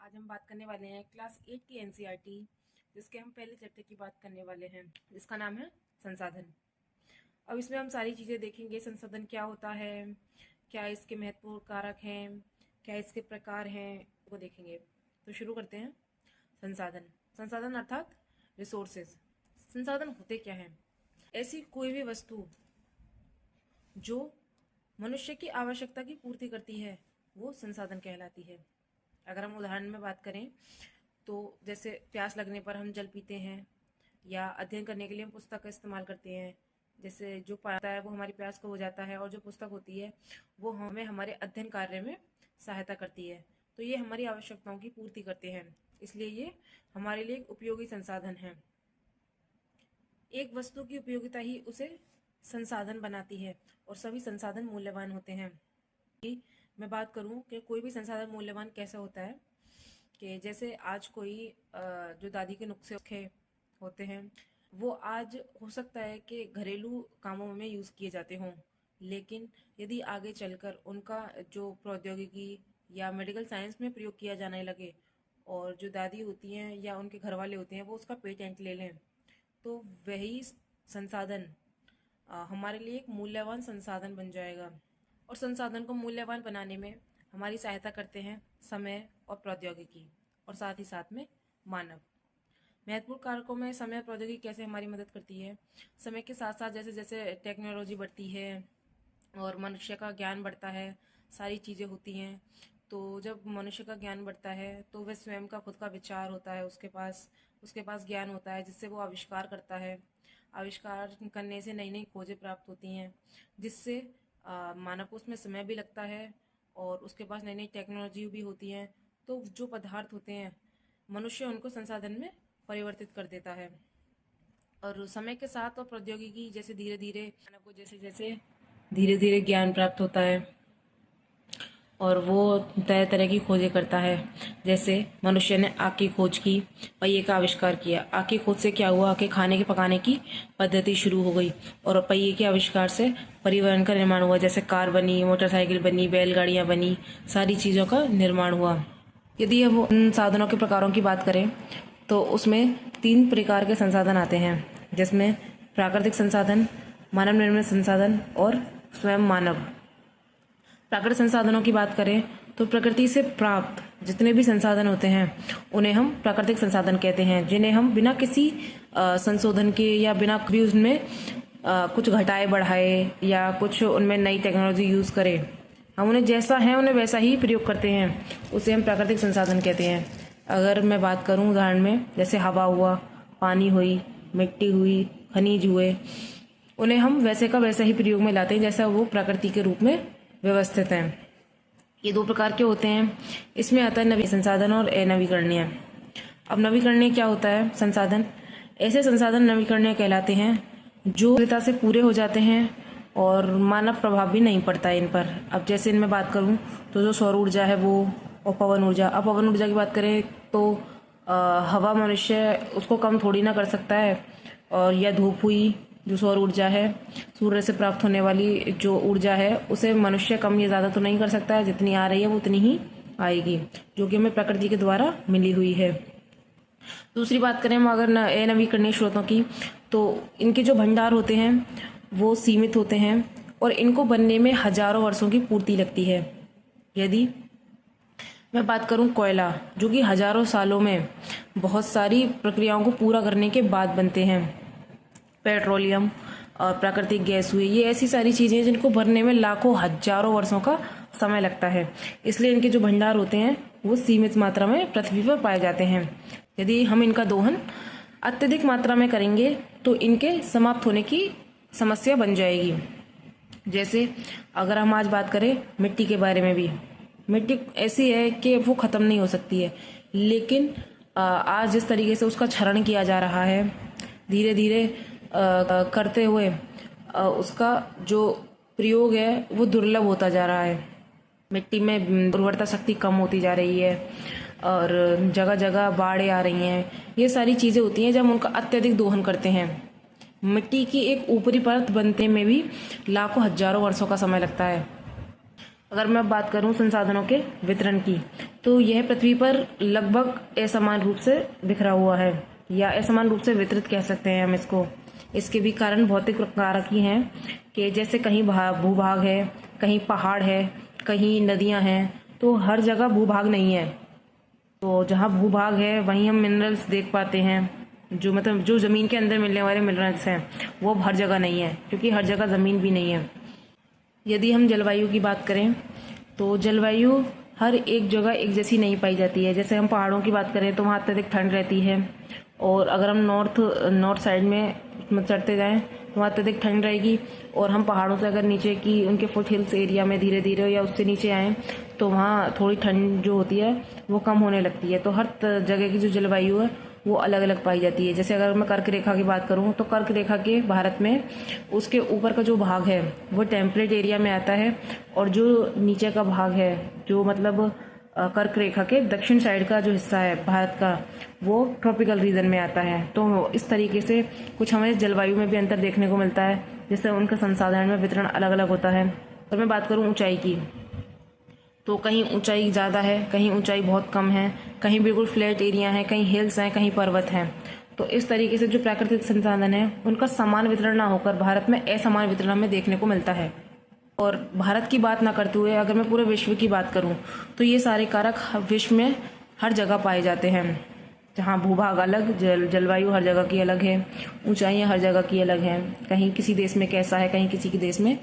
आज हम बात करने वाले हैं क्लास 8 की एनसीईआरटी, जिसके हम पहले चैप्टर की बात करने वाले हैं, जिसका नाम है संसाधन। अब इसमें हम सारी चीज़ें देखेंगे। संसाधन क्या होता है, क्या इसके महत्वपूर्ण कारक हैं, क्या इसके प्रकार हैं, वो देखेंगे। तो शुरू करते हैं। संसाधन संसाधन अर्थात रिसोर्सेज। संसाधन होते क्या हैं? ऐसी कोई भी वस्तु जो मनुष्य की आवश्यकता की पूर्ति करती है वो संसाधन कहलाती है। अगर हम उदाहरण में बात करें तो जैसे प्यास लगने पर हम जल पीते हैं, या अध्ययन करने के लिए हम पुस्तक का इस्तेमाल करते हैं। जैसे जो पढ़ता है वो हमारी प्यास को हो जाता है, और जो पुस्तक होती है वो हमें हमारे अध्ययन कार्य में सहायता करती है। तो ये हमारी आवश्यकताओं की पूर्ति करते हैं, इसलिए ये हमारे लिए एक उपयोगी संसाधन है। एक वस्तु की उपयोगिता ही उसे संसाधन बनाती है, और सभी संसाधन मूल्यवान होते हैं। मैं बात करूं कि कोई भी संसाधन मूल्यवान कैसा होता है, कि जैसे आज कोई जो दादी के नुस्खे होते हैं वो आज हो सकता है कि घरेलू कामों में यूज़ किए जाते हों, लेकिन यदि आगे चलकर उनका जो प्रौद्योगिकी या मेडिकल साइंस में प्रयोग किया जाने लगे, और जो दादी होती हैं या उनके घर वाले होते हैं वो उसका पेटेंट ले लें, तो वही संसाधन हमारे लिए एक मूल्यवान संसाधन बन जाएगा। और संसाधन को मूल्यवान बनाने में हमारी सहायता करते हैं समय और प्रौद्योगिकी, और साथ ही साथ में मानव। महत्वपूर्ण कारकों में समय और प्रौद्योगिकी कैसे हमारी मदद करती है? समय के साथ साथ जैसे जैसे टेक्नोलॉजी बढ़ती है और मनुष्य का ज्ञान बढ़ता है, सारी चीज़ें होती हैं, तो जब मनुष्य का ज्ञान बढ़ता है तो वह स्वयं का खुद का विचार होता है, उसके पास ज्ञान होता है, जिससे वो आविष्कार करता है। आविष्कार करने से नई नई खोजें प्राप्त होती हैं, जिससे मानव को उसमें समय भी लगता है, और उसके पास नई नई टेक्नोलॉजी भी होती हैं। तो जो पदार्थ होते हैं मनुष्य उनको संसाधन में परिवर्तित कर देता है। और समय के साथ और प्रौद्योगिकी जैसे धीरे धीरे मानव को जैसे जैसे धीरे धीरे ज्ञान प्राप्त होता है, और वो तरह तरह की खोजें करता है। जैसे मनुष्य ने आग की खोज की, पहिए का आविष्कार किया। आग की खोज से क्या हुआ कि खाने के पकाने की पद्धति शुरू हो गई, और पहिए के आविष्कार से परिवहन का निर्माण हुआ। जैसे कार बनी, मोटरसाइकिल बनी, बैलगाड़ियाँ बनी, सारी चीज़ों का निर्माण हुआ। यदि हम उन साधनों के प्रकारों की बात करें तो उसमें 3 प्रकार के संसाधन आते हैं, जिसमें प्राकृतिक संसाधन, मानव निर्मित संसाधन और स्वयं मानव। प्राकृतिक संसाधनों की बात करें तो प्रकृति से प्राप्त जितने भी संसाधन होते हैं उन्हें हम प्राकृतिक संसाधन कहते हैं, जिन्हें हम बिना किसी संशोधन के या बिना भी उसमें कुछ घटाए बढ़ाए या कुछ उनमें नई टेक्नोलॉजी यूज़ करें, हम उन्हें जैसा है उन्हें वैसा ही प्रयोग करते हैं, उसे हम प्राकृतिक संसाधन कहते हैं। अगर मैं बात करूं उदाहरण में, जैसे हवा हुआ, पानी हुई, मिट्टी हुई, खनिज हुए, उन्हें हम वैसे का वैसा ही प्रयोग में लाते हैं जैसा वो प्रकृति के रूप में व्यवस्थित हैं। ये 2 प्रकार के होते हैं। इसमें आता है नवीन संसाधन और अनवीकरणीय। अब नवीकरणीय क्या होता है? संसाधन, ऐसे संसाधन नवीकरणीय कहलाते हैं जो शीघ्रता से पूरे हो जाते हैं और मानव प्रभाव भी नहीं पड़ता है इन पर। अब जैसे इनमें बात करूं तो जो सौर ऊर्जा है वो, और पवन ऊर्जा। अब पवन ऊर्जा की बात करें तो हवा मनुष्य उसको कम थोड़ी ना कर सकता है, और या धूप हुई जो सौर ऊर्जा है, सूर्य से प्राप्त होने वाली जो ऊर्जा है उसे मनुष्य कम या ज़्यादा तो नहीं कर सकता है, जितनी आ रही है वो उतनी ही आएगी, जो कि हमें प्रकृति के द्वारा मिली हुई है। दूसरी बात करें हम अगर अनवीकरणीय स्रोतों की, तो इनके जो भंडार होते हैं वो सीमित होते हैं, और इनको बनने में हजारों वर्षों की पूर्ति लगती है। यदि मैं बात करूं कोयला, जो कि हजारों सालों में बहुत सारी प्रक्रियाओं को पूरा करने के बाद बनते हैं। पेट्रोलियम और प्राकृतिक गैस हुई, ये ऐसी सारी चीज़ें जिनको भरने में लाखों हजारों वर्षों का समय लगता है, इसलिए इनके जो भंडार होते हैं वो सीमित मात्रा में पृथ्वी पर पाए जाते हैं। यदि हम इनका दोहन अत्यधिक मात्रा में करेंगे तो इनके समाप्त होने की समस्या बन जाएगी। जैसे अगर हम आज बात करें मिट्टी के बारे में भी, मिट्टी ऐसी है कि वो ख़त्म नहीं हो सकती है, लेकिन आज जिस तरीके से उसका क्षरण किया जा रहा है धीरे धीरे करते हुए, उसका जो प्रयोग है वो दुर्लभ होता जा रहा है। मिट्टी में उर्वरता शक्ति कम होती जा रही है, और जगह जगह बाढ़ें आ रही हैं। ये सारी चीज़ें होती हैं जब हम उनका अत्यधिक दोहन करते हैं। मिट्टी की एक ऊपरी परत बनने में भी लाखों हजारों वर्षों का समय लगता है। अगर मैं बात करूं संसाधनों के वितरण की, तो यह पृथ्वी पर लगभग असमान रूप से बिखरा हुआ है, या असमान रूप से वितरित कह सकते हैं हम इसको। इसके भी कारण भौतिक कारक ही हैं कि जैसे कहीं भूभाग है, कहीं पहाड़ है, कहीं नदियां हैं, तो हर जगह भूभाग नहीं है। तो जहाँ भूभाग है वहीं हम मिनरल्स देख पाते हैं, जो मतलब जो ज़मीन के अंदर मिलने वाले मिनरल्स हैं वो हर जगह नहीं है, क्योंकि हर जगह ज़मीन भी नहीं है। यदि हम जलवायु की बात करें तो जलवायु हर एक जगह एक जैसी नहीं पाई जाती है। जैसे हम पहाड़ों की बात करें तो वहाँ अत्यधिक ठंड रहती है, और अगर हम नॉर्थ साइड में चढ़ते जाएं तो वहाँ अत्यधिक ठंड रहेगी, और हम पहाड़ों से अगर नीचे की उनके फुट हिल्स एरिया में धीरे धीरे या उससे नीचे आएँ तो वहाँ थोड़ी ठंड जो होती है वो कम होने लगती है। तो हर जगह की जो जलवायु है वो अलग अलग पाई जाती है। जैसे अगर मैं कर्क रेखा की बात करूँ तो कर्क रेखा के भारत में उसके ऊपर का जो भाग है वो टेम्परेट एरिया में आता है, और जो नीचे का भाग है जो मतलब कर्क रेखा के दक्षिण साइड का जो हिस्सा है भारत का वो ट्रॉपिकल रीजन में आता है। तो इस तरीके से कुछ हमें जलवायु में भी अंतर देखने को मिलता है, जिससे उनका संसाधन में वितरण अलग अलग होता है। और मैं बात करूँ ऊंचाई की, तो कहीं ऊंचाई ज़्यादा है, कहीं ऊंचाई बहुत कम है, कहीं बिल्कुल फ्लैट एरिया है, कहीं हिल्स हैं, कहीं पर्वत हैं। तो इस तरीके से जो प्राकृतिक संसाधन है उनका समान वितरण ना होकर भारत में असमान वितरण हमें देखने को मिलता है। और भारत की बात ना करते हुए अगर मैं पूरे विश्व की बात करूं तो ये सारे कारक विश्व में हर जगह पाए जाते हैं, जहाँ भूभाग अलग, जलवायु हर जगह की अलग है, ऊंचाइयाँ हर जगह की अलग हैं, कहीं किसी देश में कैसा है, कहीं किसी के देश में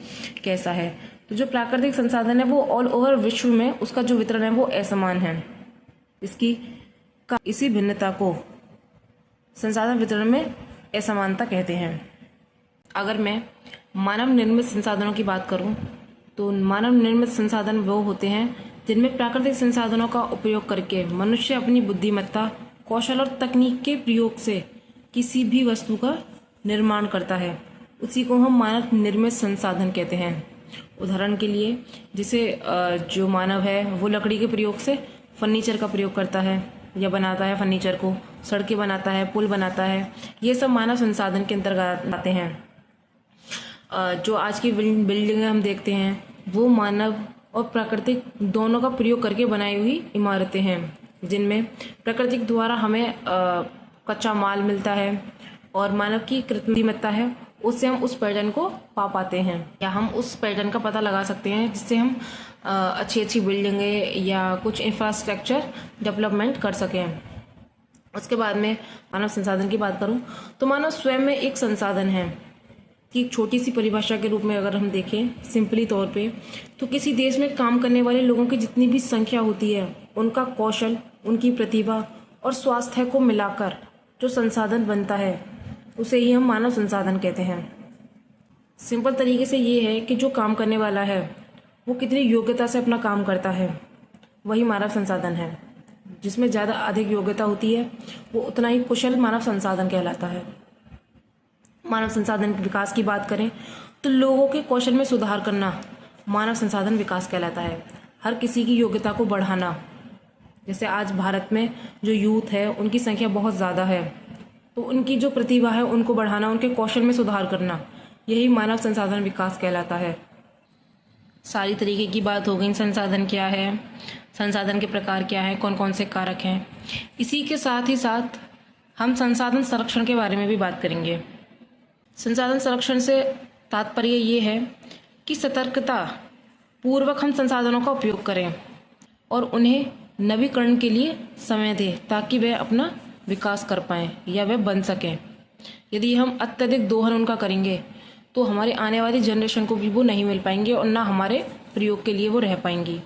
कैसा है। तो जो प्राकृतिक संसाधन है वो ऑल ओवर विश्व में उसका जो वितरण है वो असमान है। इसी भिन्नता को संसाधन वितरण में असमानता कहते हैं। अगर मैं मानव निर्मित संसाधनों की बात करूं तो मानव निर्मित संसाधन वो होते हैं जिनमें प्राकृतिक संसाधनों का उपयोग करके मनुष्य अपनी बुद्धिमत्ता, कौशल और तकनीक के प्रयोग से किसी भी वस्तु का निर्माण करता है। उसी को हम मानव निर्मित संसाधन कहते हैं। उदाहरण के लिए जैसे जो मानव है वो लकड़ी के प्रयोग से फर्नीचर का प्रयोग करता है या बनाता है फर्नीचर को, सड़कें बनाता है, पुल बनाता है, ये सब मानव संसाधन के अंतर्गत आते हैं। जो आज की बिल्डिंगें हम देखते हैं वो मानव और प्राकृतिक दोनों का प्रयोग करके बनाई हुई इमारतें हैं, जिनमें प्राकृतिक द्वारा हमें कच्चा माल मिलता है और मानव की कृत्रिमता है, उससे हम उस पैटर्न को पा पाते हैं, या हम उस पैटर्न का पता लगा सकते हैं जिससे हम अच्छी अच्छी बिल्डिंगें या कुछ इंफ्रास्ट्रक्चर डेवलपमेंट कर सकें। उसके बाद में मानव संसाधन की बात करूं तो मानव स्वयं में एक संसाधन है कि एक छोटी सी परिभाषा के रूप में अगर हम देखें सिंपली तौर पे, तो किसी देश में काम करने वाले लोगों की जितनी भी संख्या होती है उनका कौशल, उनकी प्रतिभा और स्वास्थ्य को मिलाकर जो संसाधन बनता है उसे ही हम मानव संसाधन कहते हैं। सिंपल तरीके से ये है कि जो काम करने वाला है वो कितनी योग्यता से अपना काम करता है, वही मानव संसाधन है। जिसमें ज़्यादा अधिक योग्यता होती है वो उतना ही कुशल मानव संसाधन कहलाता है। मानव संसाधन विकास की बात करें तो लोगों के कौशल में सुधार करना मानव संसाधन विकास कहलाता है। हर किसी की योग्यता को बढ़ाना, जैसे आज भारत में जो यूथ है उनकी संख्या बहुत ज़्यादा है, तो उनकी जो प्रतिभा है उनको बढ़ाना, उनके कौशल में सुधार करना, यही मानव संसाधन विकास कहलाता है। सारी तरीके की बात हो गई, संसाधन क्या है, संसाधन के प्रकार क्या है, कौन कौन से कारक हैं। इसी के साथ ही साथ हम संसाधन संरक्षण के बारे में भी बात करेंगे। संसाधन संरक्षण से तात्पर्य ये है कि सतर्कता पूर्वक हम संसाधनों का उपयोग करें और उन्हें नवीकरण के लिए समय दें ताकि वे अपना विकास कर पाएँ या वे बन सकें। यदि हम अत्यधिक दोहन उनका करेंगे तो हमारे आने वाली जनरेशन को भी वो नहीं मिल पाएंगे और ना हमारे प्रयोग के लिए वो रह पाएंगी।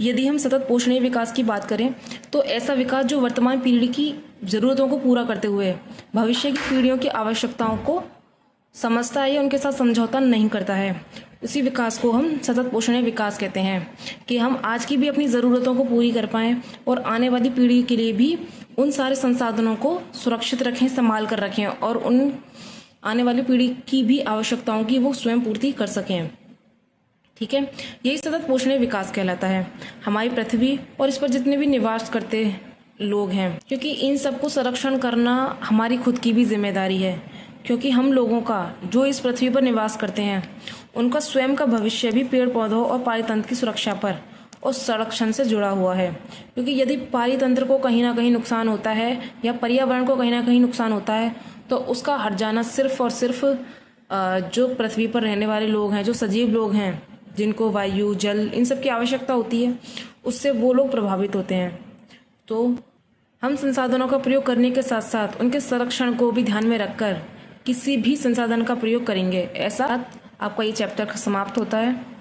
यदि हम सतत पोषणीय विकास की बात करें तो ऐसा विकास जो वर्तमान पीढ़ी की ज़रूरतों को पूरा करते हुए भविष्य की पीढ़ियों की आवश्यकताओं को समझता है या उनके साथ समझौता नहीं करता है, उसी विकास को हम सतत पोषणीय विकास कहते हैं। कि हम आज की भी अपनी ज़रूरतों को पूरी कर पाएँ और आने वाली पीढ़ी के लिए भी उन सारे संसाधनों को सुरक्षित रखें, संभाल कर रखें और उन आने वाली पीढ़ी की भी आवश्यकताओं की वो स्वयं पूर्ति कर सकें। ठीक है, यही सतत पोषणीय विकास कहलाता है। हमारी पृथ्वी और इस पर जितने भी निवास करते लोग हैं, क्योंकि इन सबको संरक्षण करना हमारी खुद की भी जिम्मेदारी है, क्योंकि हम लोगों का जो इस पृथ्वी पर निवास करते हैं उनका स्वयं का भविष्य भी पेड़ पौधों और पारितंत्र की सुरक्षा पर और संरक्षण से जुड़ा हुआ है। क्योंकि यदि पारितंत्र को कहीं ना कहीं नुकसान होता है या पर्यावरण को कहीं ना कहीं नुकसान होता है तो उसका हट जाना सिर्फ और सिर्फ जो पृथ्वी पर रहने वाले लोग हैं, जो सजीव लोग हैं, जिनको वायु, जल, इन सब की आवश्यकता होती है, उससे वो लोग प्रभावित होते हैं। तो हम संसाधनों का प्रयोग करने के साथ साथ उनके संरक्षण को भी ध्यान में रखकर किसी भी संसाधन का प्रयोग करेंगे। ऐसा आपका ये चैप्टर समाप्त होता है।